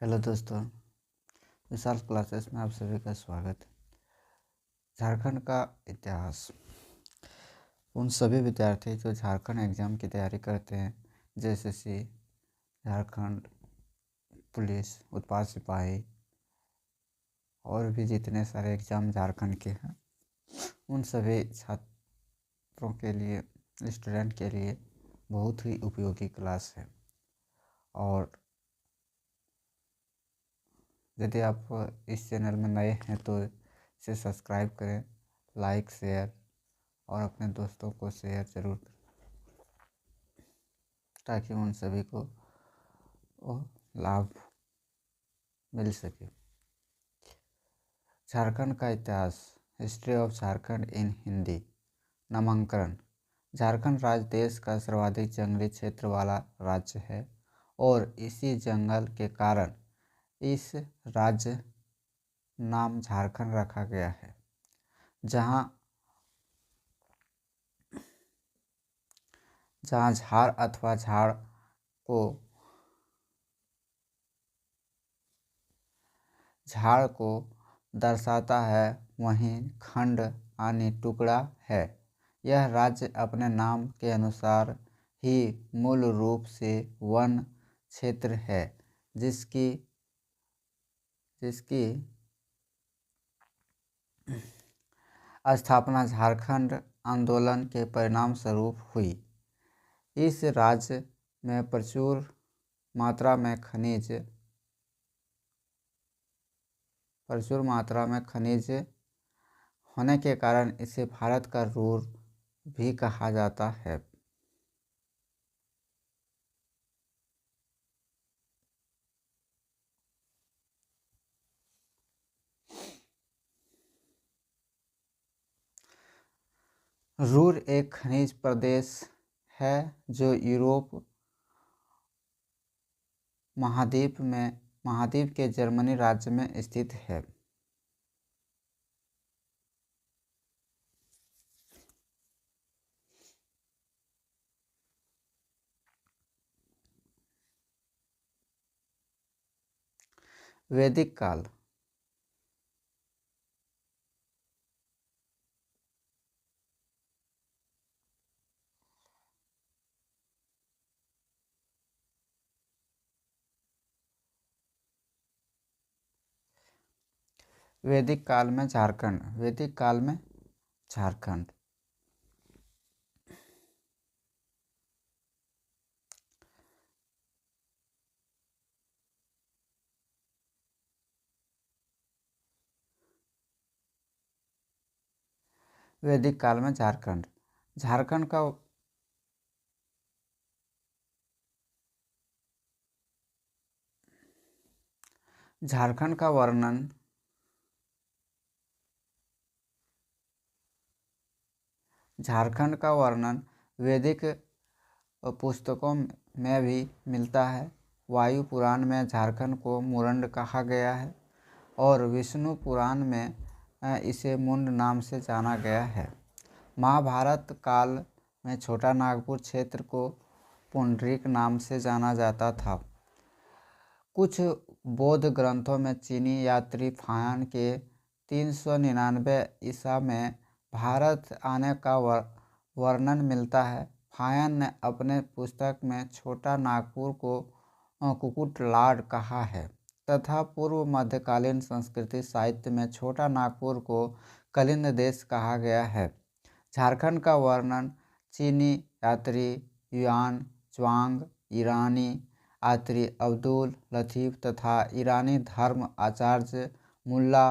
Hello दोस्तों, विशाल classes में आप सभी का स्वागत है। झारखंड का इतिहास। उन सभी विद्यार्थी जो झारखंड एग्ज़ाम की तैयारी करते हैं, जेएसएससी, झारखंड पुलिस, उत्पाद सिपाही और भी जितने सारे एग्ज़ाम झारखंड के हैं, उन सभी छात्रों के लिए, स्टूडेंट के लिए बहुत ही उपयोगी क्लास है। और यदि आप इस चैनल में नए हैं तो इसे सब्सक्राइब करें, लाइक, शेयर और अपने दोस्तों को शेयर ज़रूर करें ताकि उन सभी को लाभ मिल सके। झारखंड का इतिहास। हिस्ट्री ऑफ झारखंड इन हिंदी। नामांकन। झारखंड राज्य देश का सर्वाधिक जंगली क्षेत्र वाला राज्य है और इसी जंगल के कारण इस राज्य नाम झारखंड रखा गया है। जहाँ झार अथवा झाड़ को दर्शाता है, वहीं खंड यानी टुकड़ा है। यह राज्य अपने नाम के अनुसार ही मूल रूप से वन क्षेत्र है, जिसकी स्थापना झारखंड आंदोलन के परिणाम स्वरूप हुई। इस राज्य में प्रचुर मात्रा में खनिज होने के कारण इसे भारत का रूर भी कहा जाता है। रूर एक खनिज प्रदेश है जो यूरोप महाद्वीप के जर्मनी राज्य में स्थित है। वैदिक काल। वैदिक काल में झारखंड। वैदिक काल में झारखंड वैदिक काल में झारखंड। झारखंड का वर्णन वैदिक पुस्तकों में भी मिलता है। वायु पुराण में झारखंड को मुरंड कहा गया है और विष्णु पुराण में इसे मुंड नाम से जाना गया है। महाभारत काल में छोटा नागपुर क्षेत्र को पुंडरीक नाम से जाना जाता था। कुछ बौद्ध ग्रंथों में चीनी यात्री फायन के 399 ईसा में भारत आने का वर्णन मिलता है। फायन ने अपने पुस्तक में छोटा नागपुर को कुकुटलाड कहा है तथा पूर्व मध्यकालीन संस्कृति साहित्य में छोटा नागपुर को कलिंद देश कहा गया है। झारखंड का वर्णन चीनी यात्री युआन च्वांग, ईरानी यात्री अब्दुल लतीफ तथा ईरानी धर्म आचार्य मुल्ला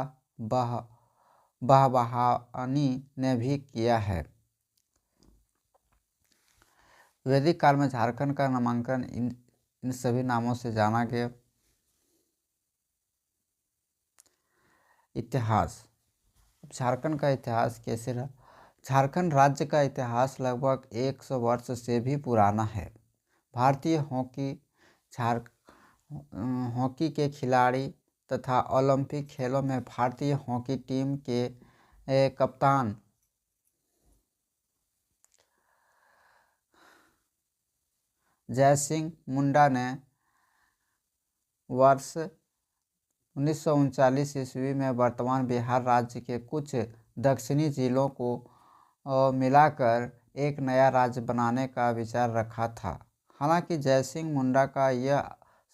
बहबहानी ने भी किया है। वैदिक काल में झारखंड का नामांकन इन सभी नामों से जाना गया। इतिहास। झारखंड का इतिहास कैसे रहा? झारखंड राज्य का इतिहास लगभग 100 वर्ष से भी पुराना है। भारतीय हॉकी के खिलाड़ी तथा ओलंपिक खेलों में भारतीय हॉकी टीम के कप्तान जय सिंह मुंडा ने वर्ष 1939 ईस्वी में वर्तमान बिहार राज्य के कुछ दक्षिणी जिलों को मिलाकर एक नया राज्य बनाने का विचार रखा था। हालांकि जयसिंह मुंडा का यह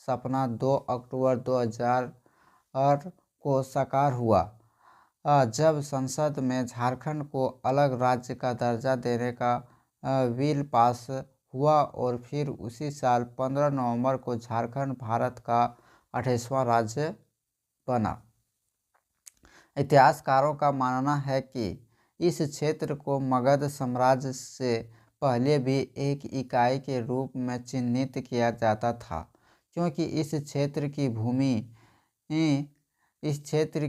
सपना 2 अक्टूबर 2000 को साकार हुआ, जब संसद में झारखंड को अलग राज्य का दर्जा देने का बिल पास हुआ और फिर उसी साल 15 नवंबर को झारखंड भारत का 28वां राज्य बना। इतिहासकारों का मानना है कि इस क्षेत्र को मगध साम्राज्य से पहले भी एक इकाई के रूप में चिन्हित किया जाता था, क्योंकि इस क्षेत्र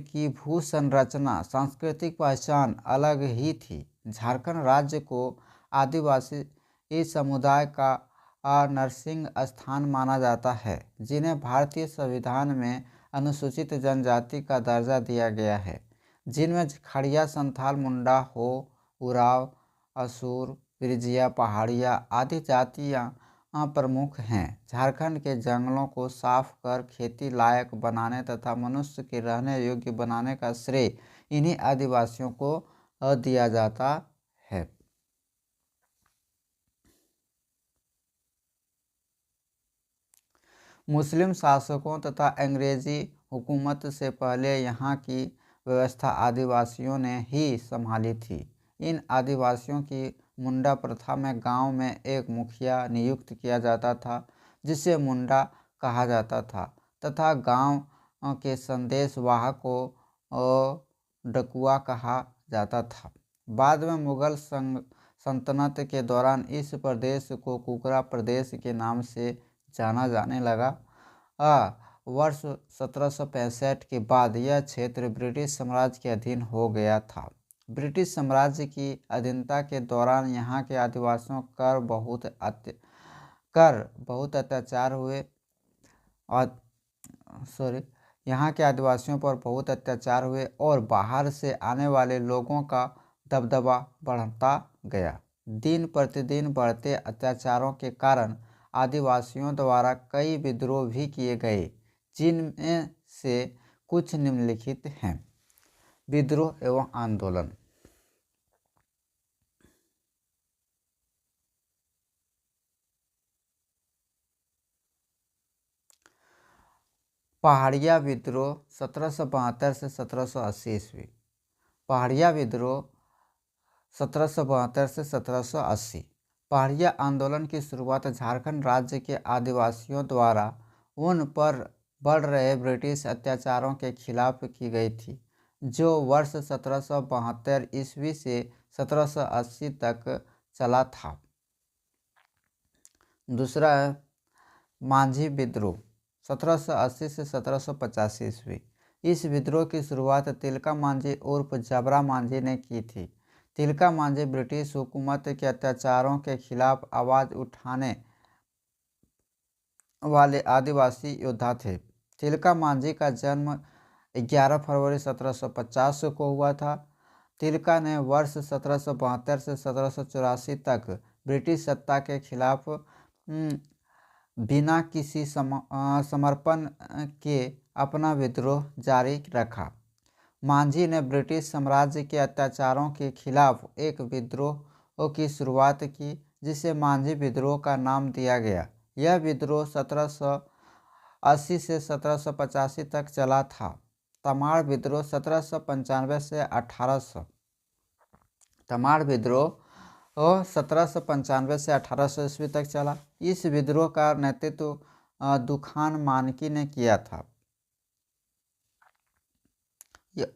की भू संरचना, सांस्कृतिक पहचान अलग ही थी। झारखंड राज्य को आदिवासी इस समुदाय का नरसिंह स्थान माना जाता है, जिन्हें भारतीय संविधान में अनुसूचित जनजाति का दर्जा दिया गया है, जिनमें खड़िया, संथाल, मुंडा, हो, उराव, असुर, बिरजिया, पहाड़िया आदि जातियाँ प्रमुख हैं। झारखंड के जंगलों को साफ कर खेती लायक बनाने तथा मनुष्य के रहने योग्य बनाने का श्रेय इन्हीं आदिवासियों को दिया जाता है। मुस्लिम शासकों तथा अंग्रेजी हुकूमत से पहले यहाँ की व्यवस्था आदिवासियों ने ही संभाली थी। इन आदिवासियों की मुंडा प्रथा में गांव में एक मुखिया नियुक्त किया जाता था, जिसे मुंडा कहा जाता था, तथा गांव के संदेश वाहक को डकुआ कहा जाता था। बाद में मुगल सल्तनत के दौरान इस प्रदेश को कुकरा प्रदेश के नाम से जाना जाने लगा। वर्ष 1765 के बाद यह क्षेत्र ब्रिटिश साम्राज्य के अधीन हो गया था। ब्रिटिश साम्राज्य की अधीनता के दौरान यहाँ के आदिवासियों पर बहुत अत्याचार हुए और बाहर से आने वाले लोगों का दबदबा बढ़ता गया। दिन प्रतिदिन बढ़ते अत्याचारों के कारण आदिवासियों द्वारा कई विद्रोह भी किए गए, जिनमें से कुछ निम्नलिखित हैं। विद्रोह एवं आंदोलन। पहाड़िया विद्रोह 1772 से 1780 ईस्वी। पहाड़िया विद्रोह 1772 से 1780। पहाड़िया आंदोलन की शुरुआत झारखंड राज्य के आदिवासियों द्वारा उन पर बढ़ रहे ब्रिटिश अत्याचारों के खिलाफ की गई थी, जो वर्ष 1772 ईस्वी से 1780 तक चला था। दूसरा है मांझी विद्रोह 1780 से 1785 ईस्वी। इस विद्रोह की शुरुआत तिलका मांझी उर्फ जबरा मांझी ने की थी। तिलका मांझी ब्रिटिश हुकूमत के अत्याचारों के खिलाफ आवाज़ उठाने वाले आदिवासी योद्धा थे। तिलका मांझी का जन्म 11 फरवरी 1750 को हुआ था। तिलका ने वर्ष 1772 से 1784 तक ब्रिटिश सत्ता के खिलाफ बिना किसी समर्पण के अपना विद्रोह जारी रखा। मांझी ने ब्रिटिश साम्राज्य के अत्याचारों के खिलाफ एक विद्रोह की शुरुआत की, जिसे मांझी विद्रोह का नाम दिया गया। यह विद्रोह 1780 से 1785 तक चला था। तमाड़ विद्रोह 1795 से 1800। तमाड़ विद्रोह 1795 से 1800 ईस्वी तक चला। इस विद्रोह का नेतृत्व दुखान मानकी ने किया था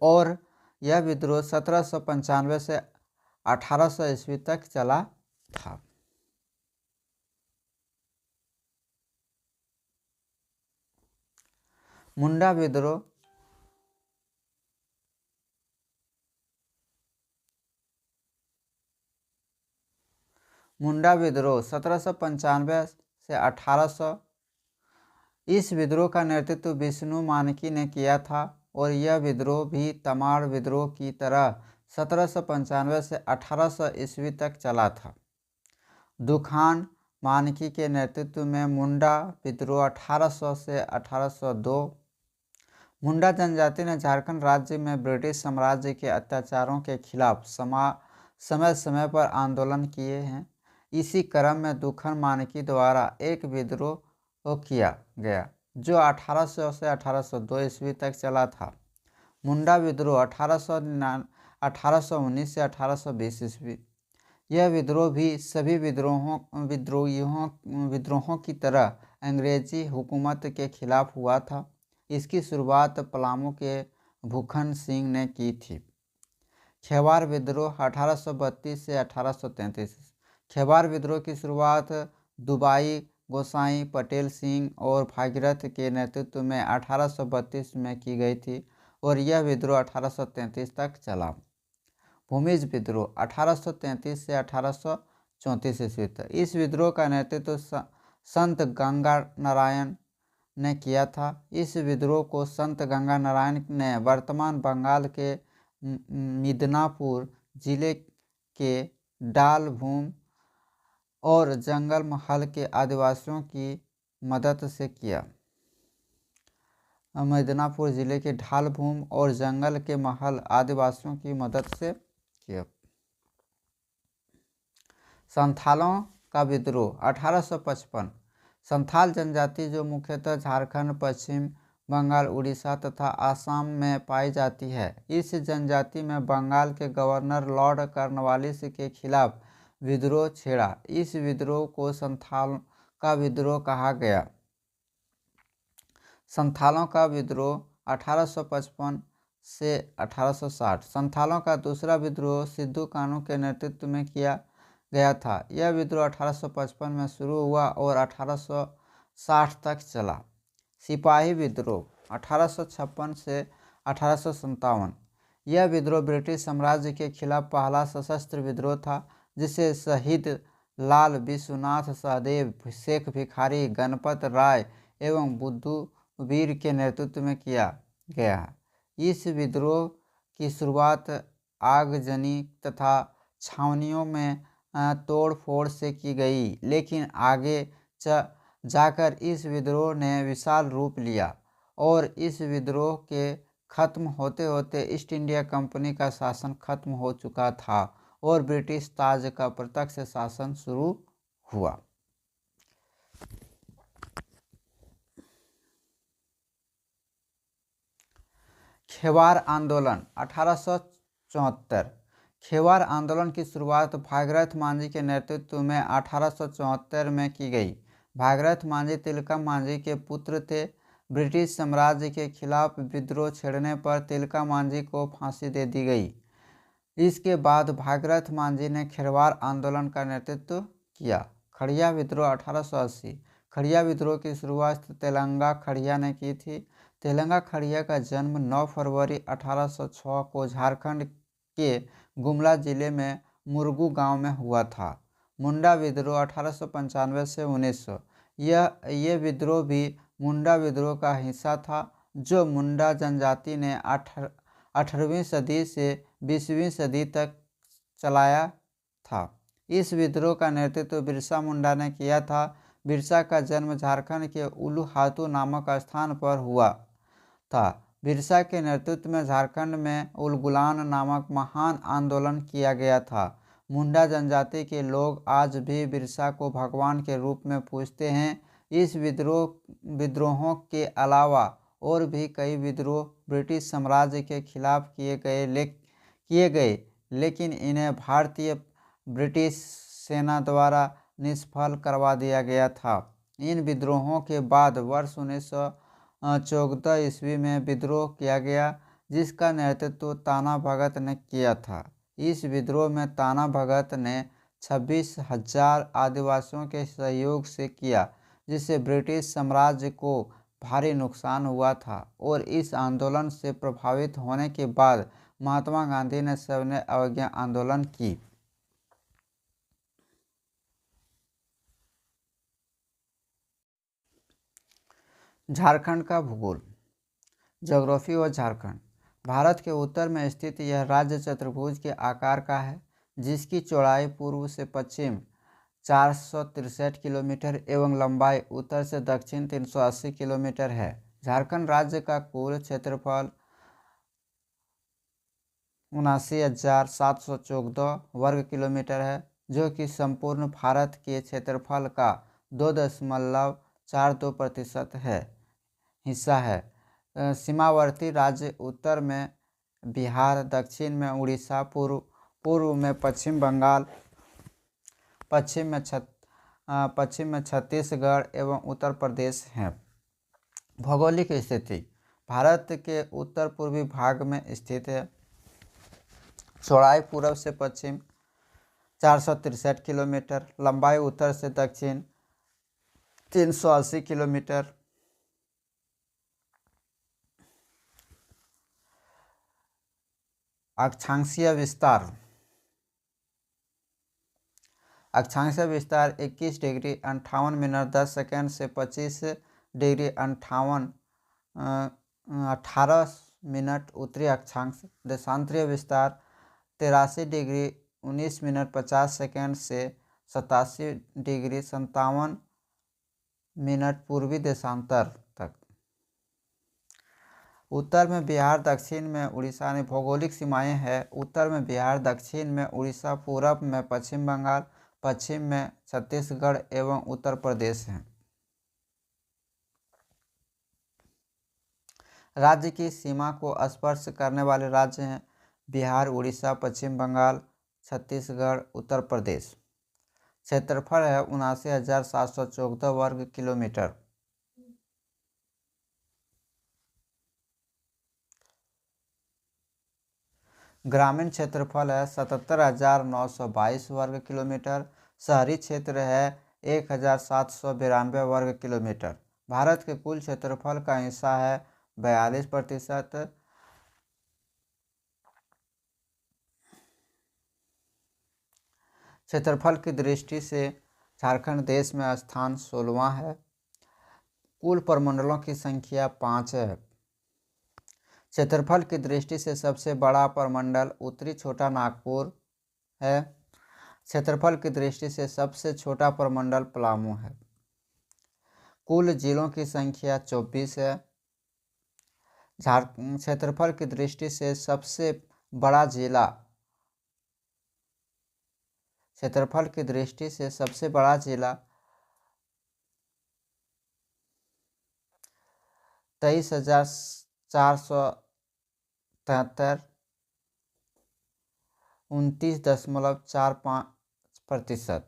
और यह विद्रोह 1795 से 1800 ईस्वी तक चला था। मुंडा विद्रोह मुंडा विद्रोह 1795 से 1800। इस विद्रोह का नेतृत्व विष्णु मानकी ने किया था और यह विद्रोह भी तमाड़ विद्रोह की तरह 1795 से 1800 ईस्वी तक चला था। दुखान मानकी के नेतृत्व में मुंडा विद्रोह 1800 से 1802। मुंडा जनजाति ने झारखंड राज्य में ब्रिटिश साम्राज्य के अत्याचारों के खिलाफ समय समय पर आंदोलन किए हैं। इसी क्रम में दुखन मानकी द्वारा एक विद्रोह किया गया जो 1800 से 1802 ईस्वी तक चला था। मुंडा विद्रोह 1819 से 1820 ईस्वी। यह विद्रोह भी सभी विद्रोहों की तरह अंग्रेजी हुकूमत के खिलाफ हुआ था। इसकी शुरुआत पलामू के भूखन सिंह ने की थी। खेवार विद्रोह 1832 से 1833। खेवार विद्रोह की शुरुआत दुबाई गोसाई पटेल सिंह और भागीरथ के नेतृत्व में 1832 में की गई थी और यह विद्रोह 1833 तक चला। भूमिज विद्रोह 1833 से 1834 ईस्वी तक। इस विद्रोह का नेतृत्व संत गंगा नारायण ने किया था। इस विद्रोह को संत गंगा नारायण ने वर्तमान बंगाल के मिदनापुर जिले के डालभूम और जंगल महल के आदिवासियों की मदद से किया। मिदनापुर जिले के ढालभूम और जंगल के महल आदिवासियों की मदद से किया। संथालों का विद्रोह 1855। संथाल जनजाति जो मुख्यतः झारखंड, पश्चिम बंगाल, उड़ीसा तथा आसाम में पाई जाती है। इस जनजाति में बंगाल के गवर्नर लॉर्ड कॉर्नवालिस के खिलाफ विद्रोह छेड़ा। इस विद्रोह को संथाल का विद्रोह कहा गया। संथालों का विद्रोह 1855 से 1860। संथालों का दूसरा विद्रोह सिद्धू कानू के नेतृत्व में किया गया था। यह विद्रोह 1855 में शुरू हुआ और 1860 तक चला। सिपाही विद्रोह 1856 से 1857। यह विद्रोह ब्रिटिश साम्राज्य के खिलाफ पहला सशस्त्र विद्रोह था जिसे शहीद लाल विश्वनाथ सहदेव, शेख भिखारी, गणपत राय एवं बुद्धू वीर के नेतृत्व में किया गया। इस विद्रोह की शुरुआत आगजनी तथा छावनियों में तोड़ फोड़ से की गई, लेकिन आगे जाकर इस विद्रोह ने विशाल रूप लिया और इस विद्रोह के खत्म होते होते ईस्ट इंडिया कंपनी का शासन खत्म हो चुका था और ब्रिटिश ताज का प्रत्यक्ष शासन शुरू हुआ। खेवार आंदोलन 1874। खेवार आंदोलन की शुरुआत भागीरथ मांझी के नेतृत्व में 1874 में की गई। भागीरथ मांझी तिलका मांझी के पुत्र थे। ब्रिटिश साम्राज्य के खिलाफ विद्रोह छेड़ने पर तिलका मांझी को फांसी दे दी गई। इसके बाद भागीरथ मांझी ने खेवार आंदोलन का नेतृत्व किया। खड़िया विद्रोह 1880। खड़िया विद्रोह की शुरुआत तेलंगा खड़िया ने की थी। तेलंगा खड़िया का जन्म 9 फरवरी 1806 को झारखंड के गुमला जिले में मुरगू गांव में हुआ था। मुंडा विद्रोह 1895 से 1900। यह विद्रोह भी मुंडा विद्रोह का हिस्सा था जो मुंडा जनजाति ने 18वीं सदी से 20वीं सदी तक चलाया था। इस विद्रोह का नेतृत्व बिरसा मुंडा ने किया था। बिरसा का जन्म झारखंड के उलूहातू नामक स्थान पर हुआ था। बिरसा के नेतृत्व में झारखंड में उलगुलान नामक महान आंदोलन किया गया था। मुंडा जनजाति के लोग आज भी बिरसा को भगवान के रूप में पूजते हैं। इस विद्रोहों के अलावा और भी कई विद्रोह ब्रिटिश साम्राज्य के खिलाफ किए गए, लेकिन इन्हें भारतीय ब्रिटिश सेना द्वारा निष्फल करवा दिया गया था। इन विद्रोहों के बाद वर्ष 1914 ईस्वी में विद्रोह किया गया जिसका नेतृत्व ताना भगत ने किया था। इस विद्रोह में ताना भगत ने 26,000 आदिवासियों के सहयोग से किया जिससे ब्रिटिश साम्राज्य को भारी नुकसान हुआ था और इस आंदोलन से प्रभावित होने के बाद महात्मा गांधी ने सविनय अवज्ञा आंदोलन की। झारखंड का भूगोल। ज्योग्राफी और झारखंड। भारत के उत्तर में स्थित यह राज्य चतुर्भुज के आकार का है जिसकी चौड़ाई पूर्व से पश्चिम 463 किलोमीटर एवं लंबाई उत्तर से दक्षिण 380 किलोमीटर है। झारखंड राज्य का कुल क्षेत्रफल 79,714 वर्ग किलोमीटर है, जो कि संपूर्ण भारत के क्षेत्रफल का 2.42% है हिस्सा है। सीमावर्ती राज्य उत्तर में बिहार, दक्षिण में उड़ीसा, पूर्व में पश्चिम बंगाल, पश्चिम में छत्तीसगढ़ एवं उत्तर प्रदेश हैं। भौगोलिक स्थिति भारत के उत्तर पूर्वी भाग में स्थित है। चौड़ाई पूर्व से पश्चिम 463 किलोमीटर, लंबाई उत्तर से दक्षिण 380 किलोमीटर। अक्षांशीय विस्तार 21 डिग्री 58 मिनट 10 सेकंड से 25 डिग्री 18 मिनट उत्तरी अक्षांश। देशांतरीय विस्तार 83 डिग्री 19 मिनट 50 सेकंड से 87 डिग्री 57 मिनट पूर्वी देशांतर तक। उत्तर में बिहार, दक्षिण में उड़ीसा ने भौगोलिक सीमाएं हैं। उत्तर में बिहार, दक्षिण में उड़ीसा, पूरब में पश्चिम बंगाल, पश्चिम में छत्तीसगढ़ एवं उत्तर प्रदेश हैं। राज्य की सीमा को स्पर्श करने वाले राज्य हैं बिहार, उड़ीसा, पश्चिम बंगाल, छत्तीसगढ़, उत्तर प्रदेश। क्षेत्रफल है 79,714 वर्ग किलोमीटर। ग्रामीण क्षेत्रफल है 77,922 वर्ग किलोमीटर। शहरी क्षेत्र है 1,792 वर्ग किलोमीटर। भारत के कुल क्षेत्रफल का हिस्सा है 42%। क्षेत्रफल की दृष्टि से झारखंड देश में स्थान 16वां है। कुल प्रमंडलों की संख्या 5 है। क्षेत्रफल की दृष्टि से सबसे बड़ा प्रमंडल उत्तरी छोटा नागपुर है। क्षेत्रफल की दृष्टि से सबसे छोटा प्रमंडल पलामू है। कुल जिलों की संख्या 24 है। क्षेत्रफल की दृष्टि से सबसे बड़ा जिला क्षेत्रफल की दृष्टि से सबसे बड़ा जिला 23,473 29.45%।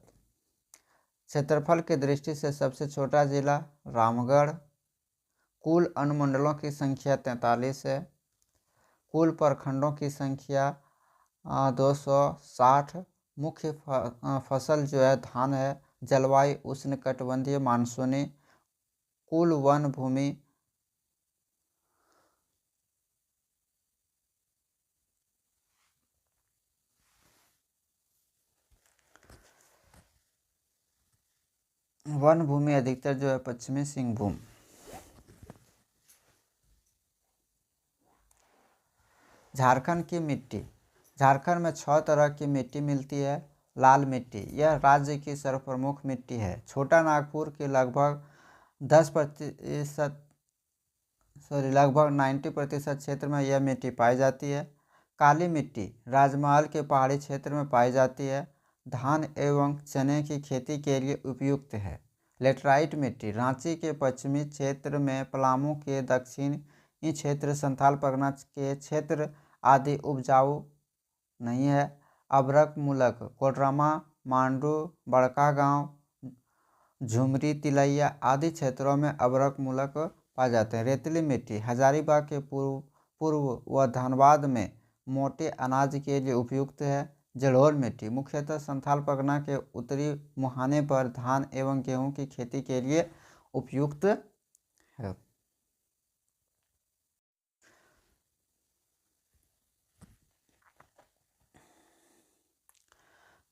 क्षेत्रफल की दृष्टि से सबसे छोटा जिला रामगढ़। कुल अनुमंडलों की संख्या 43 है। कुल प्रखंडों की संख्या 260। मुख्य फसल जो है धान है। जलवायु उष्णकटिबंधीय मानसूनी। कुल वन भूमि अधिकतर जो है पश्चिमी सिंहभूम। झारखंड की मिट्टी। झारखंड में 6 तरह की मिट्टी मिलती है। लाल मिट्टी यह राज्य की सर्वप्रमुख मिट्टी है। छोटा नागपुर के लगभग 90% क्षेत्र में यह मिट्टी पाई जाती है। काली मिट्टी राजमहल के पहाड़ी क्षेत्र में पाई जाती है। धान एवं चने की खेती के लिए उपयुक्त है। लेटराइट मिट्टी रांची के पश्चिमी क्षेत्र में, पलामू के दक्षिणी क्षेत्र, संथाल परगना के क्षेत्र आदि उपजाऊ नहीं है। अभ्रक मूलक कोडरमा, मांडू, बड़कागांव, झुमरी, तिलैया आदि क्षेत्रों में अभ्रक मूलक पाए जाते हैं। रेतीली मिट्टी हजारीबाग के पूर्व व धनबाद में मोटे अनाज के लिए उपयुक्त है। जलोढ़ मिट्टी मुख्यतः संथाल परगना के उत्तरी मुहाने पर धान एवं गेहूं की खेती के लिए उपयुक्त है।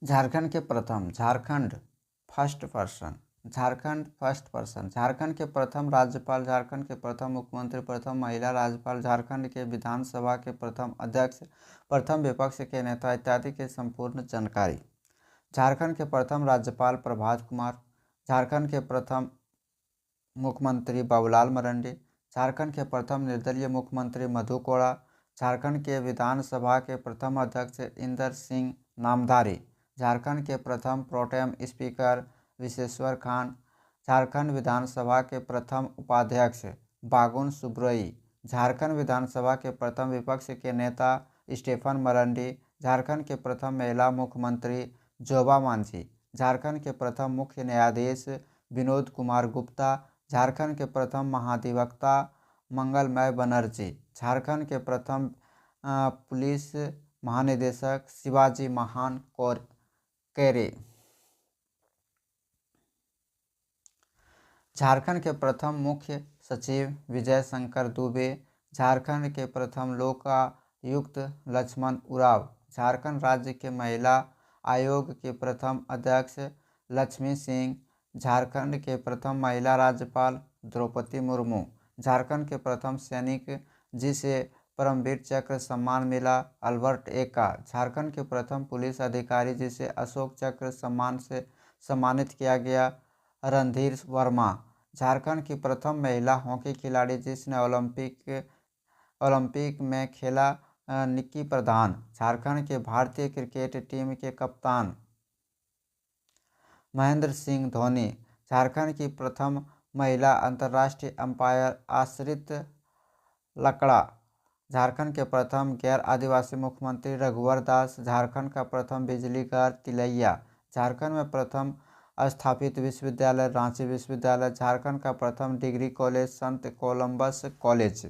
झारखंड के प्रथम झारखंड फर्स्ट पर्सन झारखंड के प्रथम राज्यपाल, झारखंड के प्रथम मुख्यमंत्री, प्रथम महिला राज्यपाल, झारखंड के विधानसभा के प्रथम अध्यक्ष, प्रथम विपक्ष के नेता इत्यादि की संपूर्ण जानकारी। झारखंड के प्रथम राज्यपाल प्रभात कुमार। झारखंड के प्रथम मुख्यमंत्री बाबूलाल मरांडी। झारखंड के प्रथम निर्दलीय मुख्यमंत्री मधु कोड़ा। झारखंड के विधानसभा के प्रथम अध्यक्ष इंदर सिंह नामधारी। झारखंड के प्रथम प्रोटेम स्पीकर विशेश्वर खान। झारखंड विधानसभा के प्रथम उपाध्यक्ष बागुन सुब्रोई। झारखंड विधानसभा के प्रथम विपक्ष के नेता स्टेफन मरांडी। झारखंड के प्रथम महिला मुख्यमंत्री जोबा मांझी। झारखंड के प्रथम मुख्य न्यायाधीश विनोद कुमार गुप्ता। झारखंड के प्रथम महाधिवक्ता मंगलमय बनर्जी। झारखंड के प्रथम पुलिस महानिदेशक शिवाजी महान कोरे। झारखंड के प्रथम मुख्य सचिव विजय शंकर दुबे। झारखंड के प्रथम लोकायुक्त लक्ष्मण उरांव। झारखंड राज्य के महिला आयोग के प्रथम अध्यक्ष लक्ष्मी सिंह। झारखंड के प्रथम महिला राज्यपाल द्रौपदी मुर्मू। झारखंड के प्रथम सैनिक जिसे परमवीर चक्र सम्मान मिला अल्बर्ट एक्का। झारखंड के प्रथम पुलिस अधिकारी जिसे अशोक चक्र सम्मान से सम्मानित किया गया रणधीर वर्मा। झारखंड की प्रथम महिला हॉकी खिलाड़ी जिसने ओलंपिक में खेला निक्की प्रधान। झारखंड के भारतीय क्रिकेट टीम के कप्तान महेंद्र सिंह धोनी। झारखंड की प्रथम महिला अंतर्राष्ट्रीय अंपायर आश्रित लकड़ा। झारखंड के प्रथम गैर आदिवासी मुख्यमंत्री रघुवर दास। झारखंड का प्रथम बिजली घर तिलैया। झारखंड में प्रथम स्थापित विश्वविद्यालय रांची विश्वविद्यालय। झारखंड का प्रथम डिग्री कॉलेज संत कोलंबस कॉलेज।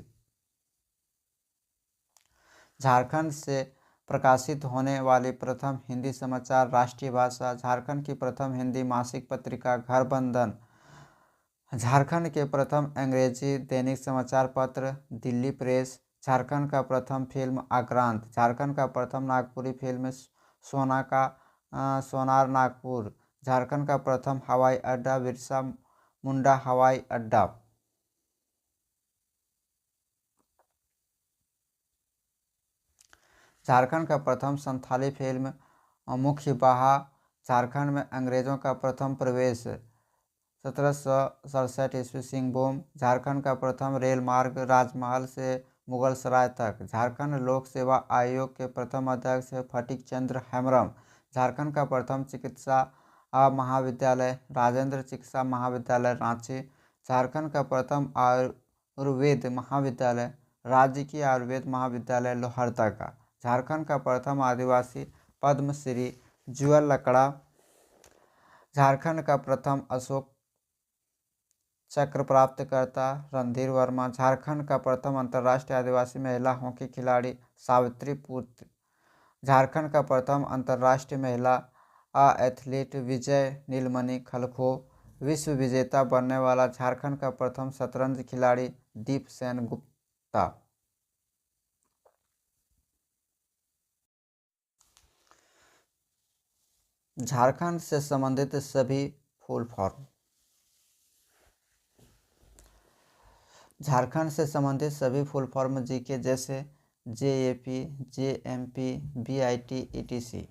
झारखंड से प्रकाशित होने वाली प्रथम हिंदी समाचार राष्ट्रीय भाषा। झारखंड की प्रथम हिंदी मासिक पत्रिका घर बंधन। झारखंड के प्रथम अंग्रेजी दैनिक समाचार पत्र दिल्ली प्रेस। झारखंड का प्रथम फिल्म आक्रांत। झारखंड का प्रथम नागपुरी फिल्म सोनार नागपुर। झारखंड का प्रथम हवाई अड्डा बिरसा मुंडा हवाई अड्डा। झारखंड का प्रथम संथाली फिल्म मुख्य बहा। झारखंड में अंग्रेजों का प्रथम प्रवेश 1767 ईस्वी सिंहभूम। झारखंड का प्रथम रेल मार्ग राजमहल से मुगल सराय तक। झारखंड लोक सेवा आयोग के प्रथम अध्यक्ष फटिक चंद्र हेम्ब्रम। झारखंड का प्रथम चिकित्सा महाविद्यालय राजेंद्र चिकित्सा महाविद्यालय रांची। झारखंड का प्रथम आयुर्वेद महाविद्यालय राजकीय आयुर्वेद महाविद्यालय लोहरदगा। झारखंड का प्रथम आदिवासी पद्मश्री जुअल लकड़ा। झारखंड का प्रथम अशोक चक्र प्राप्तकर्ता रणधीर वर्मा। झारखंड का प्रथम अंतर्राष्ट्रीय आदिवासी महिला हॉकी खिलाड़ी सावित्री पुत्र। झारखंड का प्रथम अंतर्राष्ट्रीय महिला एथलीट विजय नीलमणि खलखो। विश्व विजेता बनने वाला झारखंड का प्रथम शतरंज खिलाड़ी दीप सेन गुप्ता। झारखंड से संबंधित सभी फुल फॉर्म। झारखंड से संबंधित सभी फुल फॉर्म जीके जैसे JAP, JMP, BIT, ETC.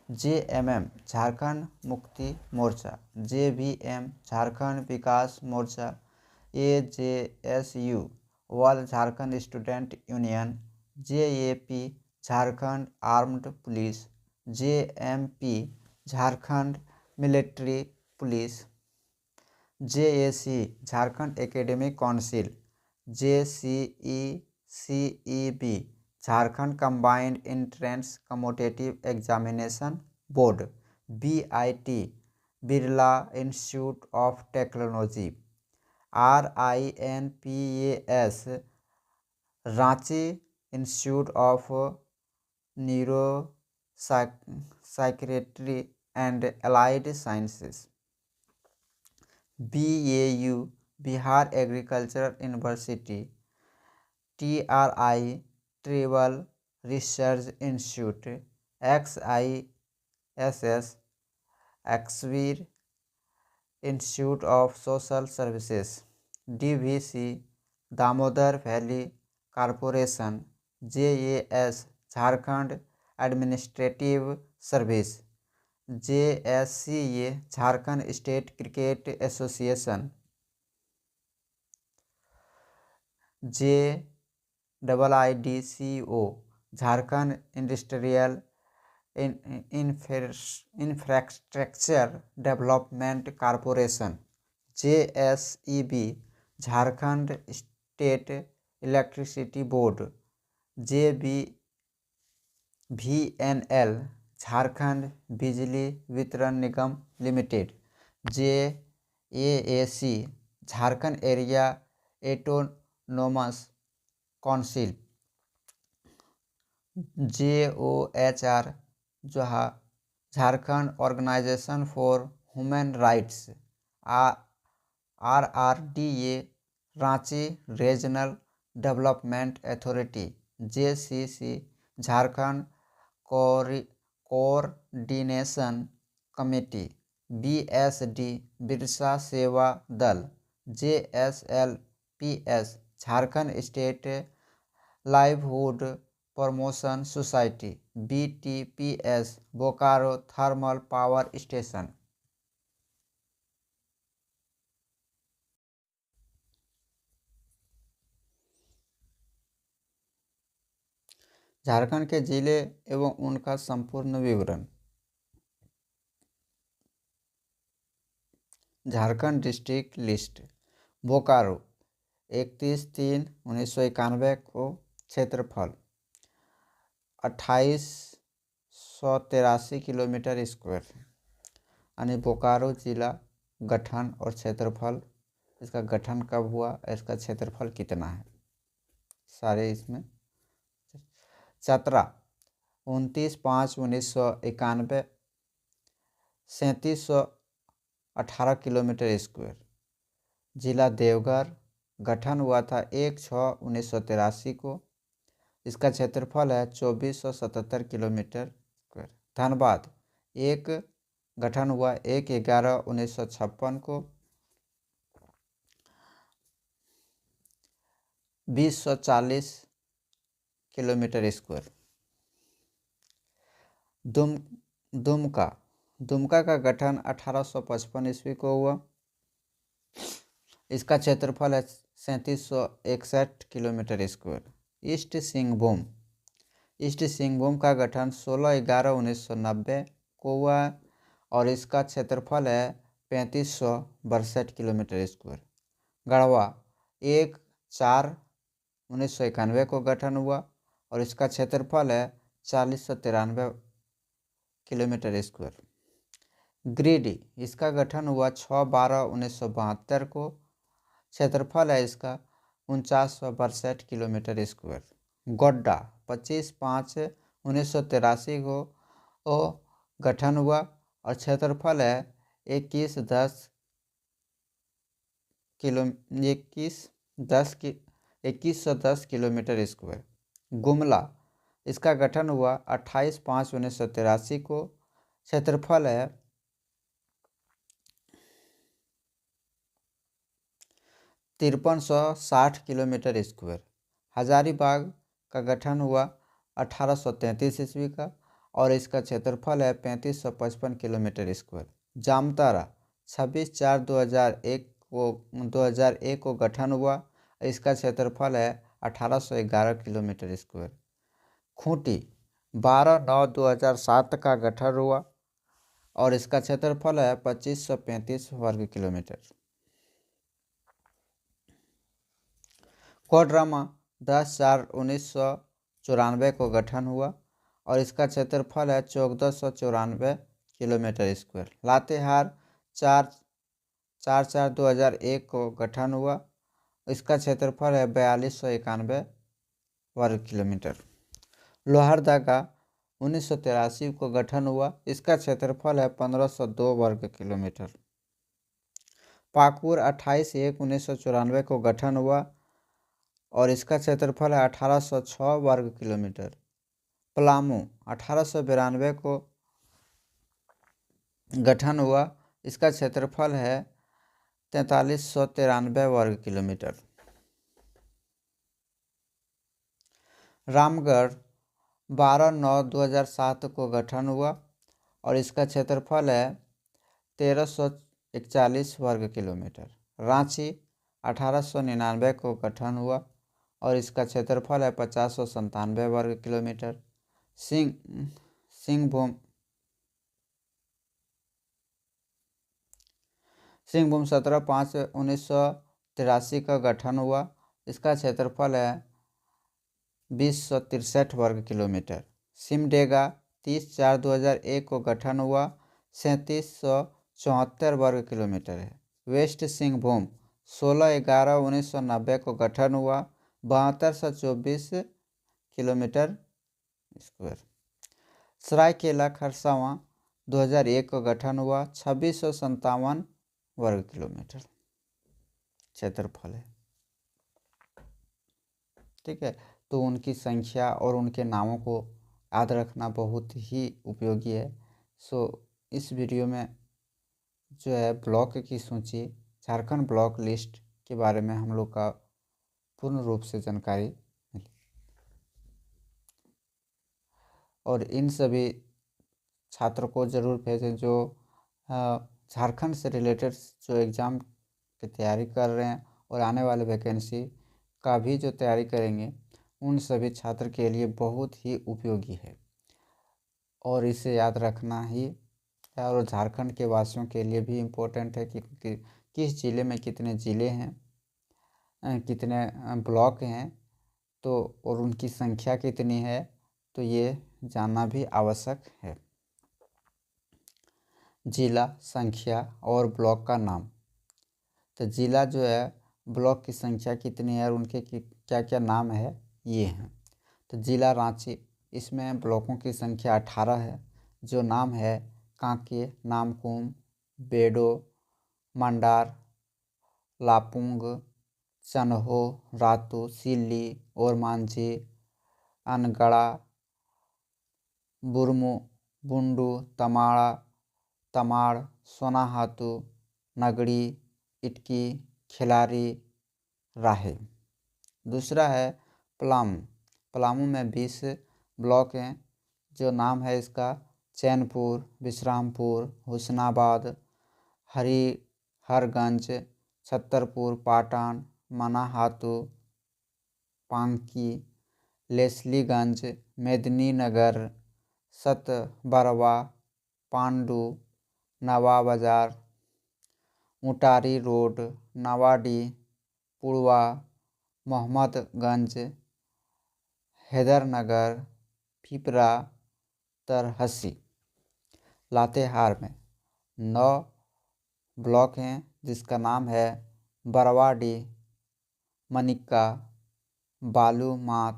JMM Jharkhand Mukti Morcha. JVM Jharkhand Vikas Morcha. AJSU all Jharkhand student union. JAP Jharkhand armed police. JMP Jharkhand military police. JAC Jharkhand academic council. JCECEB Jharkhand combined entrance competitive examination board. BIT Birla institute of technology. RINPAS Ranchi institute of neuro psychiatry and allied sciences. BAU Bihar agricultural university. TRI tribal research institute. XISS Xavier institute of social services. DVC Damodar valley corporation. JAS Jharkhand administrative service. JSCA Jharkhand state cricket association, JIIDCO Jharkhand industrial infrastructure development corporation, JSEB Jharkhand state electricity board, JVNL Jharkhand Bijli Vitran Nigam limited, JAAC Jharkhand area autonomous council, JOHR Jharkhand organisation for human rights, RRDA Ranchi regional development authority, JCC Jharkhand coordination committee, BSD Birsa Seva Dal, JSLPS Jharkhand state livelihood promotion society, BTPS Bokaro thermal power station. Jharkhand के जिले एवं उनका संपूर्ण विवरण। Jharkhand district list. Bokaro 31/3/1991 को क्षेत्रफल 2883 kilometre square, यानी बोकारो जिला गठन और क्षेत्रफल, इसका गठन कब हुआ, इसका क्षेत्रफल कितना है, सारे इसमें। चतरा 29/5/1991 3718 किलोमीटर स्क्वायर, जिला देवघर, गठन हुआ था 1/6/1983 को, इसका क्षेत्रफल है 2477 किलोमीटर स्क्वायर। धनबाद गठन हुआ 1/11/1956 को, 2040 किलोमीटर स्क्वायर। दुमका का गठन 1855 ईस्वी को हुआ, इसका क्षेत्रफल है 3761 किलोमीटर स्क्वायर। ईस्ट सिंहभूम का गठन 16/11/1990 को हुआ और इसका क्षेत्रफल है 3562 किलोमीटर स्क्वायर। गढ़वा 1/4/1991 को गठन हुआ और इसका क्षेत्रफल है 4093 किलोमीटर स्क्वायर। गिरिडीह, इसका गठन हुआ 6/12/1972 को, क्षेत्रफल है इसका 4962 किलोमीटर स्क्वायर। गोड्डा 25/5/1983 को गठन हुआ और क्षेत्रफल है 2110 किलोमीटर स्क्वायर। गुमला, इसका गठन हुआ 28/5/1983 को, क्षेत्रफल है 5360 किलोमीटर स्क्वायर। हजारीबाग का गठन हुआ 1833 ईस्वी का और इसका क्षेत्रफल है 3555 किलोमीटर स्क्वायर। जामतारा 26/4/2001 को गठन हुआ, इसका क्षेत्रफल है 1811 किलोमीटर स्क्वायर। खूंटी 12/9/2007 का गठन हुआ और इसका क्षेत्रफल है 2535 वर्ग किलोमीटर। कोडरमा 10/4/1994 को गठन हुआ और इसका क्षेत्रफल है 1494 किलोमीटर स्क्वायर। लातेहार 4/4/2001 को गठन हुआ, इसका क्षेत्रफल है 4291 वर्ग किलोमीटर। लोहरदगा 1983 को गठन हुआ, इसका क्षेत्रफल है 1502 वर्ग किलोमीटर। पाकुर 28/1/1994 को गठन हुआ और इसका क्षेत्रफल है 1806 वर्ग किलोमीटर। पलामू 1892 को गठन हुआ, इसका क्षेत्रफल है 4393 वर्ग किलोमीटर। रामगढ़ 12/9/2007 को गठन हुआ और इसका क्षेत्रफल है 1341 वर्ग किलोमीटर। रांची 1899 को गठन हुआ और इसका क्षेत्रफल है 5097 वर्ग किलोमीटर। सिंहभूम 17/5/1983 का गठन हुआ। इसका क्षेत्रफल है 2063 वर्ग किलोमीटर। सिमडेगा 30/4/2001 को गठन हुआ, 3774 वर्ग किलोमीटर है। वेस्ट सिंहभूम 16/11/1990 को गठन हुआ, 7224 किलोमीटर स्क्वायर। सरायकेला खरसावां 2001 को गठन हुआ, 2657 वर्ग किलोमीटर क्षेत्रफल है। ठीक है, तो उनकी संख्या और उनके नामों को याद रखना बहुत ही उपयोगी है। इस वीडियो में जो है ब्लॉक की सूची, झारखंड ब्लॉक लिस्ट के बारे में हम लोग का पूर्ण रूप से जानकारी मिली। और इन सभी छात्र को ज़रूर भेजें जो झारखंड से रिलेटेड जो एग्ज़ाम की तैयारी कर रहे हैं और आने वाले वैकेंसी का भी जो तैयारी करेंगे, उन सभी छात्र के लिए बहुत ही उपयोगी है और इसे याद रखना ही और झारखंड के वासियों के लिए भी इम्पोर्टेंट है कि किस ज़िले में कितने ज़िले हैं, कितने ब्लॉक हैं, तो और उनकी संख्या कितनी है, तो ये जानना भी आवश्यक है। जिला, संख्या और ब्लॉक का नाम। तो जिला जो है, ब्लॉक की संख्या कितनी है और उनके क्या क्या नाम है, ये हैं। तो जिला रांची, इसमें ब्लॉकों की संख्या 18 है। जो नाम है कांके, नामकुम, बेडो, मंडार, लापुंग, चन्हो, रातू, सिल्ली, ओरमांझी, अनगड़ा, बुरमू, बुंडू, तमाड़ा, तमाड़, सोनाहातू, नगड़ी, इटकी, खिलारी, राहे। दूसरा है पलामू। पलामू में 20 ब्लॉक हैं। जो नाम है इसका चैनपुर, विश्रामपुर, हुस्नाबाद, हरिहरगंज, छतरपुर, पाटन, मनाहातू, पांकी, लेस्लीगंज, मेदिनीनगर, सतबरवा, पांडू, नवाबाजार, उटारी रोड, नवाडी, पुड़वा, मोहम्मदगंज, हैदरनगर, पिपरा, तरहसी। लातेहार में 9 ब्लॉक हैं जिसका नाम है बरवाडी, मनिक्का, बालूमाथ,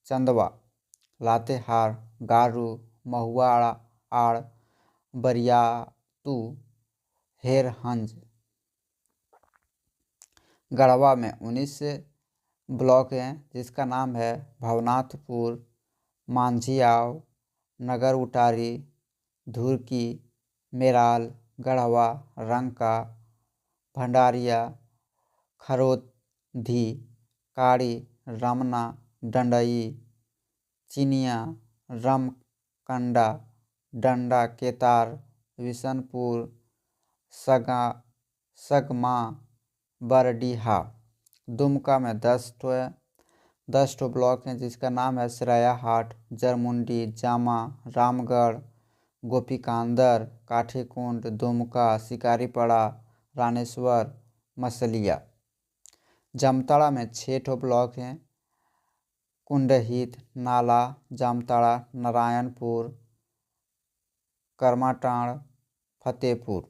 चंदवा, लातेहार, गारू, महुआ आड़, बरियातू, हेरहंज। गढ़वा में 19 ब्लॉक हैं जिसका नाम है भवनाथपुर, मांझियाव, नगर उटारी, धुरकी, मेराल, गढ़वा, रंका, भंडारिया, खरोधी, काड़ी, रमना, डंडई, चिनिया, रमकंडा, डंडा, केतार, विशनपुर, सगमा, बरडीहा। दुमका में 10 ब्लॉक हैं जिसका नाम है सरायाहाट, जरमुंडी, जामा, रामगढ़, गोपीकांदर, काठीकुंड, दुमका, शिकारीपड़ा, रानेश्वर, मसलिया। जामताड़ा में 6 ब्लॉक हैं, कुंडहित, नाला, जामताड़ा, नारायणपुर, करमाटाड़, फतेहपुर।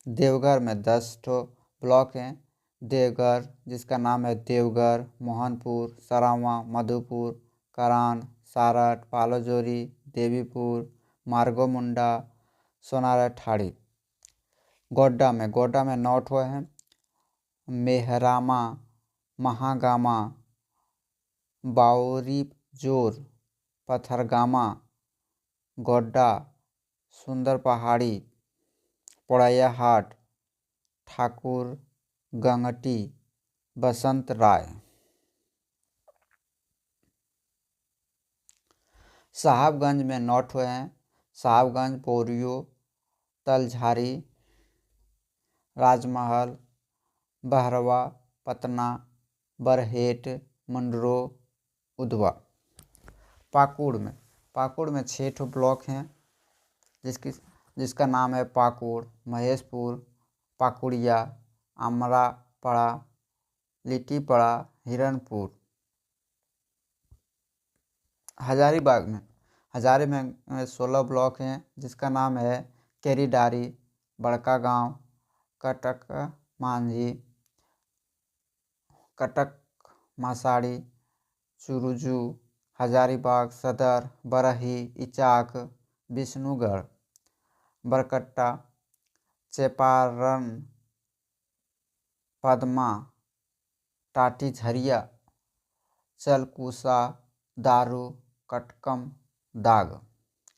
देवघर में 10 ब्लॉक हैं। देवघर जिसका नाम है देवघर, मोहनपुर, सरावां, मधुपुर, करान, सारठ, पालोजोरी, देवीपुर, मार्गोमुंडा, सोनारठाड़ी। गोड्डा में 9 हैं। मेहरामा, महागामा, बाउरीजोर, पथरगामा, गोड्डा, सुंदर पहाड़ी, पोड़ैयाहाट, ठाकुर गंगटी, बसंत राय। साहबगंज में 9 हैं। साहबगंज, बोरियो, तलझारी, राजमहल, बहरवा, पतना, बरहेट, मंडरो, उधवा। पाकुड़ में 6 ठो ब्लॉक हैं जिसका नाम है पाकुड़, महेशपुर, पाकुड़िया, अमरापड़ा, लिट्टीपड़ा, हिरणपुर। हजारी में 16 ब्लॉक हैं जिसका नाम है केरीडारी, बड़का गांव, कटक मांझी, कटक मासाड़ी, चुरुजू, हजारीबाग सदर, बरही, इचाक, विष्णुगढ़, बरकट्टा, चेपारण, पदमा, टाटी झरिया, चलकुसा, दारू, कटकम, दाग।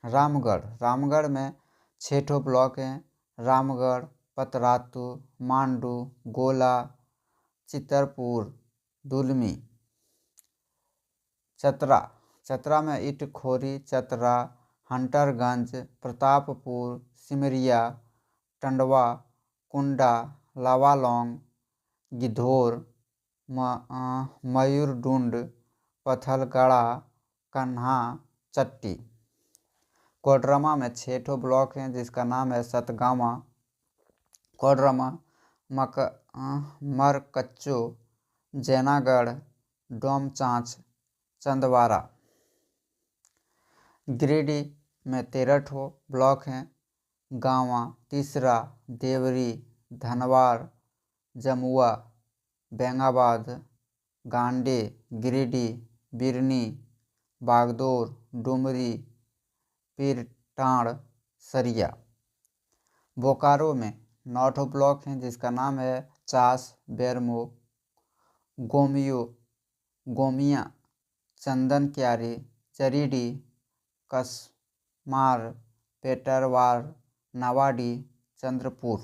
रामगढ़ में 6 ठो ब्लॉक हैं। रामगढ़, पतरातू, मांडू, गोला, चितरपुर, दुलमी। चतरा में इटखोरी, चतरा, हंटरगंज, प्रतापपुर, सिमरिया, टंडवा, कुंडा, लावालौंग, गिद्धौर, मयूरडुंड, पथलगड़ा, कन्हा, चट्टी। कोडरमा में 6 ठो ब्लॉक हैं जिसका नाम है सतगावा, कोडरमा, मरकच्चो, जैनागढ़, डोमचांच, चंदवारा। गिरिडीह में 13 ठो ब्लॉक हैं। गांवा, तीसरा, देवरी, धनवार, जमुआ, बेंगाबाद, गांडे, गिरिडीह, बिरनी, बागदोर, डुमरी, पीरटांड़, सरिया। बोकारो में 9 ठो ब्लॉक हैं जिसका नाम है चास, बेरमो, गोमिया, चंदन क्यारी, चरीडी, कसमार, पेटरवार, नवाडी, चंद्रपुर।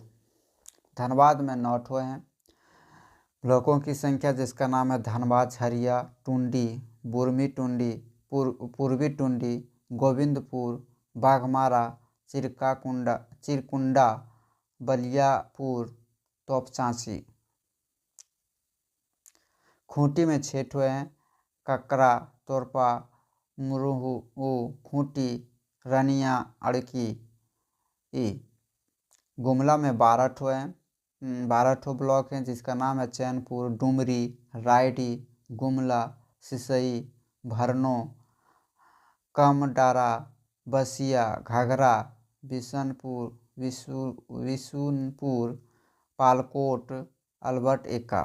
धनबाद में 9 ठो हैं ब्लॉकों की संख्या जिसका नाम है धनबाद, झरिया, टुंडी, बुरमी टुंडी, पूर्वी टुंडी, गोविंदपुर, बाघमारा, चिरकुंडा, बलियापुर, तोपचांची। खूंटी में 6 ठो हैं। ककरा, तोरपा, मुरुहू, खूंटी, रनिया, अड़की। गुमला में 12 ठो हैं। 12 ठो ब्लॉक हैं जिसका नाम है चैनपुर, डुमरी, रायडी, गुमला, सिसई, भरनो, कमडारा, बसिया, घाघरा, विशुनपुर, पालकोट, अल्बर्ट एका।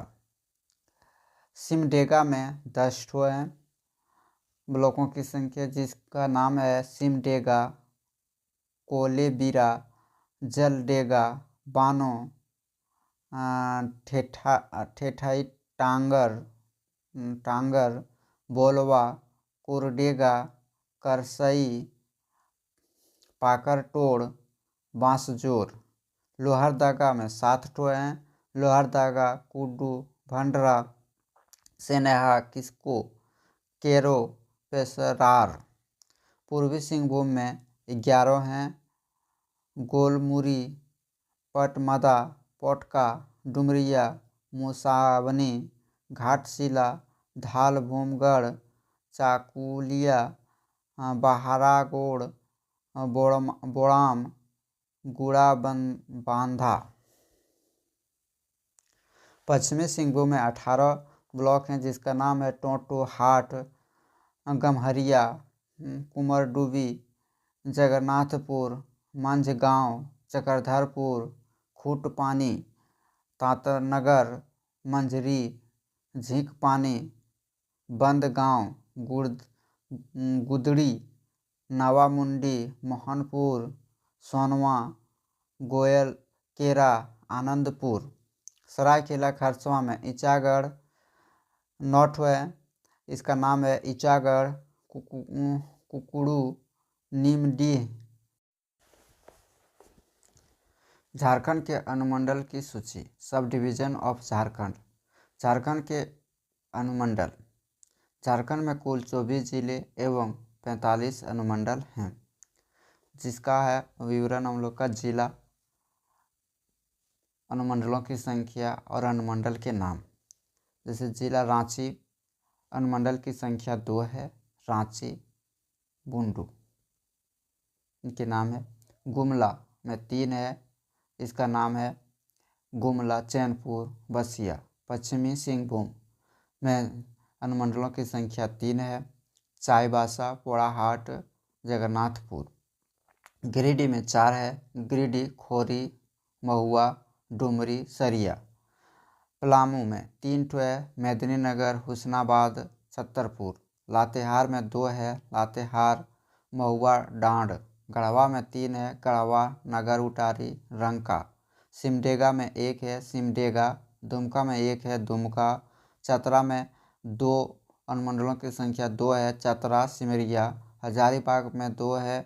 सिमडेगा में 10 ठो हैं ब्लॉकों की संख्या जिसका नाम है सिमडेगा, कोलेबिरा, जलडेगा, बानो, ठेठाई, टांगर, बोलवा, कुरडेगा, करसई, पाकरटोड़, बांसजोर। लोहरदगा में 7 ठो हैं। लोहरदगा, कुड्डू, भंडरा, सेनेहा, किस्को, केरो, पेसरार। पूर्वी सिंहभूम में 11 हैं। गोलमुरी, पटमदा, पोटका, डुमरिया, मुसावनी, घाटशिला, धालभूमगढ़, चाकुलिया, बहारागोड़, बोड़ाम, गुड़ाबांधा। पश्चिमी सिंहभूम में 18 ब्लॉक हैं जिसका नाम है टोंटो, हाट, गम्हरिया, कुमरडुबी, जगन्नाथपुर, मंझगांव, चक्रधरपुर, खूटपानी, तांतनगर, मंझरी, झींकपानी, बंदगांव, गुदड़ी, नवामुंडी, मोहनपुर, सोनवा, गोयलकेरा, आनंदपुर। सरायकेला खरसावां में ईचागढ़ 9 ठो है। इसका नाम है ईचागढ़, कुकुड़ू, नीमडीह। झारखंड के अनुमंडल की सूची। Sub division of Jharkhand. Jharkhand के अनुमंडल। झारखंड में कुल 24 जिले एवं 45 अनुमंडल हैं। जिसका है विवरण हम लोग का जिला, अनुमंडलों की संख्या और अनुमंडल के नाम। जैसे जिला रांची, अनुमंडल की संख्या 2 है, रांची, बुंडू, इनके नाम है। गुमला में 3 है, इसका नाम है गुमला, चैनपुर, बसिया। पश्चिमी सिंहभूम में अनुमंडलों की संख्या 3 है, चाईबासा, पोड़ाहाट, जगन्नाथपुर। गिरिडीह में 4 है, गिरिडीह, खोरी, महुआ, डुमरी, सरिया। पलामू में 3 है, मेदिनीनगर, हुस्नाबाद, छतरपुर। लातेहार में 2 है, लातेहार, महुआ, डांड। गढ़वा में 3 है, गढ़वा, नगर उटारी, रंका। सिमडेगा में 1 है, सिमडेगा। दुमका में 1 है, दुमका। चतरा में 2, अनुमंडलों की संख्या 2 है, चतरा, सिमरिया। हजारीबाग में 2 है,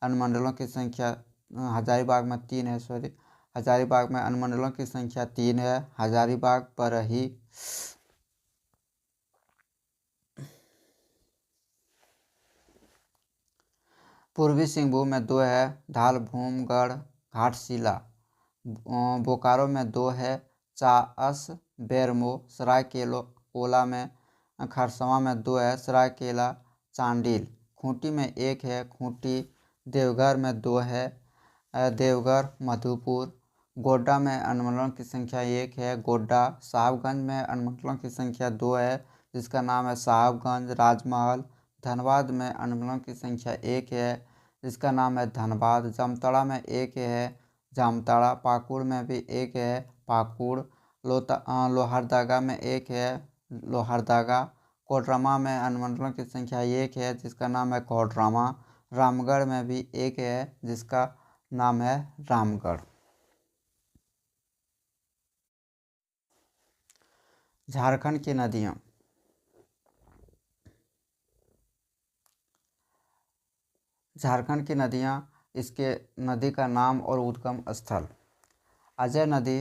अनुमंडलों की संख्या हजारीबाग में 3 है, सॉरी, हजारीबाग में अनुमंडलों की संख्या 3 है, हजारीबाग, बरही। पूर्वी सिंहभूम में 2 है, ढालभूमगढ़, घाटशिला। बोकारो में 2 है, चास, बेरमो। सरायकेला में खरसवां में 2 है, सरायकेला, चांडिल। खूंटी में 1 है, खूंटी। देवघर में 2 है, देवघर, मधुपुर। गोड्डा में अनुमंडलों की संख्या 1 है, गोड्डा। साहबगंज में अनुमंडलों की संख्या 2 है, जिसका नाम है साहबगंज, राजमहल। धनबाद में अनुमंडलों की संख्या 1 है, जिसका नाम है धनबाद। जामताड़ा में 1 है, जामताड़ा। पाकुड़ में भी 1 है, पाकुड़। लोहरदगा में 1 है, लोहरदगा। कोडरमा में अनुमंडलों की संख्या 1 है, जिसका नाम है कोडरमा। रामगढ़ में भी 1 है, जिसका नाम है रामगढ़। झारखंड की नदियाँ। झारखंड की नदियाँ, इसके नदी का नाम और उद्गम स्थल। अजय नदी,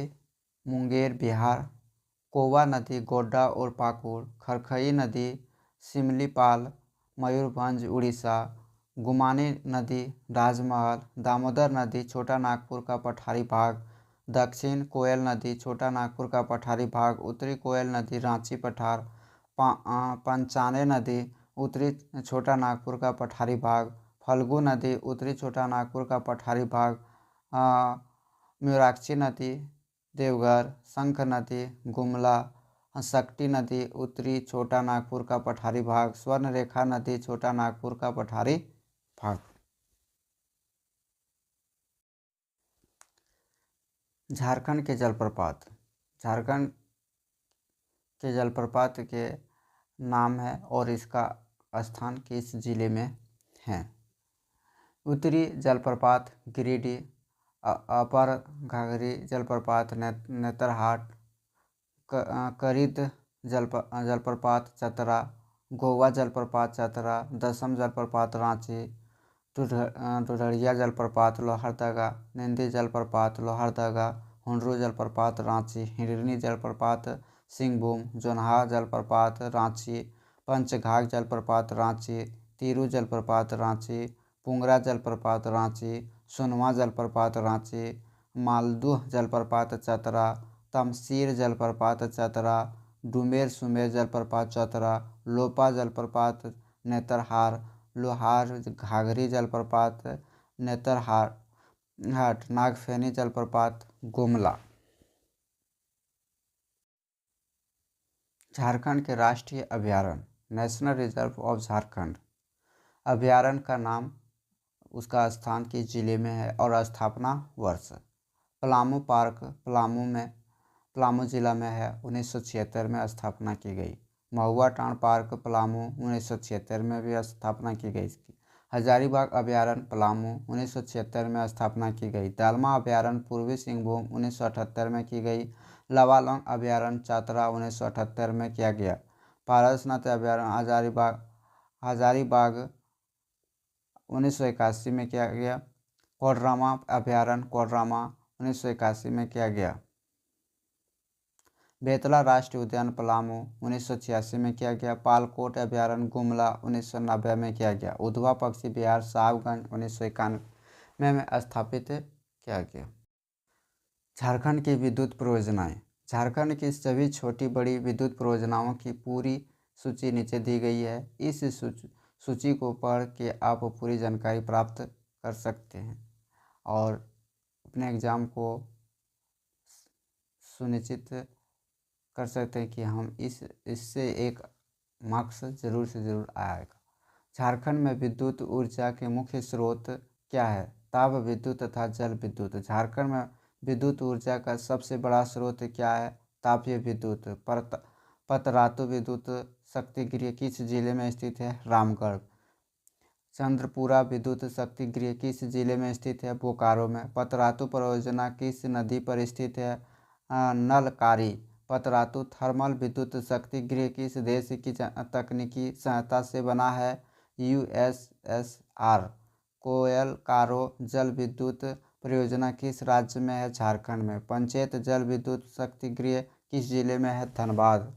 मुंगेर, बिहार। कोवा नदी, गोड्डा और पाकुड़। खरखई नदी, सिमलीपाल, मयूरभंज, उड़ीसा। गुमानी नदी, राजमहल। दामोदर नदी, छोटा नागपुर का पठारी भाग। दक्षिण कोयल नदी, छोटा नागपुर का पठारी भाग। उत्तरी कोयल नदी, रांची पठार। पंचाने नदी, उत्तरी छोटा नागपुर का पठारी भाग। फल्गु नदी, उत्तरी छोटा नागपुर का पठारी भाग। म्यूराक्षी नदी, देवघर। शंख नदी, गुमला। शक्ति नदी, उत्तरी छोटा नागपुर का पठारी भाग। स्वर्णरेखा नदी, छोटा नागपुर का पठारी भाग। झारखंड के जलप्रपात। झारखंड के जलप्रपात के नाम है और इसका स्थान किस जिले में है। उत्तरी जलप्रपात गिरिडीह, अपर घाघरी जलप्रपात नेतरहाट, करित जलप्रपात चतरा, गोवा जलप्रपात चतरा, दसम जलप्रपात रांची, टुडरिया जलप्रपात लोहरदगा, निंदी जलप्रपात लोहरदगा, हुंडरू जलप्रपात रांची, हिरनी जलप्रपात सिंहभूम, जोन्हा जलप्रपात रांची, पंचघाघ जलप्रपात रांची, तीरू जलप्रपात रांची, पुंगरा जलप्रपात रांची, सोनवा जलप्रपात रांची, मालदूह जलप्रपात चतरा, तमसीर जलप्रपात चतरा, डुमेर सुमेर जलप्रपात चतरा, लोपा जलप्रपात नेतरहार, लोहार घाघरी जलप्रपात नेतरहाट, नागफेनी जलप्रपात गुमला। झारखंड के राष्ट्रीय अभयारण्य। National reserve of Jharkhand. अभयारण्य का नाम उसका स्थान किस जिले में है और स्थापना वर्ष। पलामू पार्क, पलामू जिला में है, 1976 में स्थापना की गई। महुआ टांड पार्क, पलामू, 1976 में भी स्थापना की गई इसकी। हजारीबाग अभयारण्य, पलामू, 1976 में स्थापना की गई। दालमा अभयारण्य, पूर्वी सिंहभूम, 1978 में की गई। लवालोंग अभयारण्य, चतरा, 1978 में किया गया। पारसनाथ अभयारण्य, हजारीबाग, 1981 में किया गया। कोडरमा अभयारण्य, कोडरमा, 1981 में किया गया। बेतला राष्ट्रीय उद्यान, पलामू, 1986 में किया गया। पालकोट अभयारण्य, गुमला, 1990 में किया गया। उधवा पक्षी विहार, साहबगंज, में स्थापित किया गया। झारखंड की विद्युत परियोजनाएं। झारखंड की सभी छोटी बड़ी विद्युत परियोजनाओं की पूरी सूची नीचे दी गई है। इस सूची को पढ़ के आप पूरी जानकारी प्राप्त कर सकते हैं और अपने एग्ज़ाम को सुनिश्चित कर सकते हैं कि हम इससे एक मार्क्स ज़रूर से ज़रूर आएगा। झारखंड में विद्युत ऊर्जा के मुख्य स्रोत क्या है? ताप विद्युत तथा जल विद्युत। झारखंड में विद्युत ऊर्जा का सबसे बड़ा स्रोत क्या है? तापीय विद्युत। पतरातु विद्युत शक्ति गृह किस जिले में स्थित है? रामगढ़। चंद्रपुरा विद्युत शक्ति गृह किस जिले में स्थित है? बोकारो में। पतरातु परियोजना किस नदी पर स्थित है? नलकारी। पतरातु थर्मल विद्युत शक्ति गृह किस देश की तकनीकी सहायता से बना है? USSR। कोयलकारो जल विद्युत परियोजना किस राज्य में है? झारखंड में। पंचायत जल विद्युत शक्ति गृह किस जिले में है? धनबाद।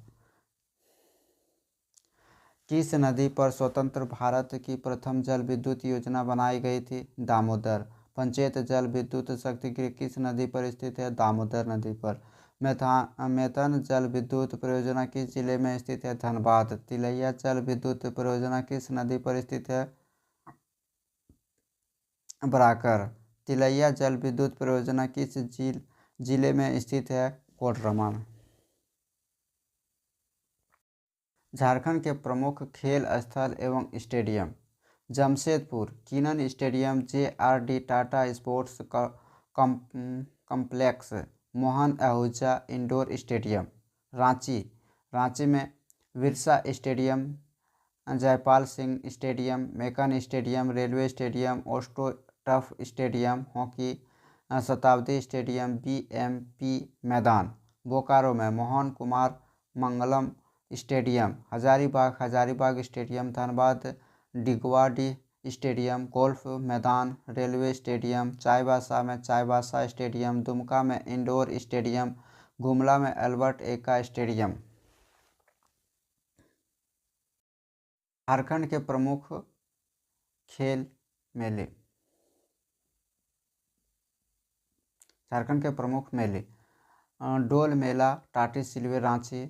किस नदी पर स्वतंत्र भारत की प्रथम जल विद्युत योजना बनाई गई थी? दामोदर। पंचायत जल विद्युत शक्ति गृह किस नदी पर स्थित है? दामोदर नदी पर। मेथन जल विद्युत परियोजना किस जिले में स्थित है? धनबाद। तिलैया जल विद्युत परियोजना किस नदी पर स्थित है? बराकर। तिलैया जल विद्युत परियोजना किस जिले में स्थित है? कोडरमा। झारखंड के प्रमुख खेल स्थल एवं stadium. Jamshedpur Keenan stadium, JRD Tata sports complex, Mohan Ahuja indoor stadium. Ranchi में Birsa stadium, Jaipal Singh stadium, Mecon stadium, railway stadium, astroturf stadium, hockey Shatabdi stadium, BMP Maidan. Bokaro में Mohan Kumar Mangalam stadium, Hazaribagh stadium. Dhanbad Digwadi stadium, golf मैदान, रेलवे स्टेडियम। चाईबासा में चाईबासा स्टेडियम, दुमका में इंडोर स्टेडियम, गुमला में अल्बर्ट एक्का स्टेडियम। झारखंड के प्रमुख खेल मेले। झारखंड के प्रमुख मेले। डोल मेला टाटी सिल्वे रांची,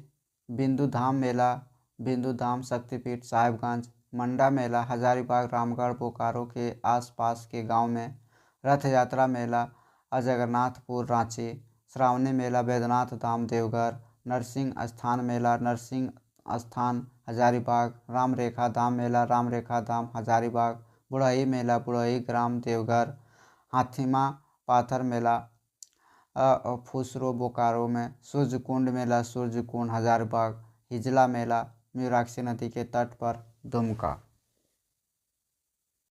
बिंदु धाम मेला बिंदु धाम शक्तिपीठ साहिबगंज, मंडा मेला हजारीबाग रामगढ़ बोकारो के आसपास के गांव में, रथ यात्रा मेला अजगन्नाथपुर रांची, श्रावणी मेला बैद्यनाथ धाम देवघर, नरसिंह स्थान मेला नरसिंह स्थान हजारीबाग, राम रेखा धाम मेला राम रेखा धाम हजारीबाग, बुढ़ई मेला बुढ़ई ग्राम देवघर, हाथीमा पाथर मेला फुसरो बोकारो में, सूर्यकुंड मेला सूर्यकुंड हजारीबाग, हिजला मेला म्यूराक्षी नदी के तट पर दुमका।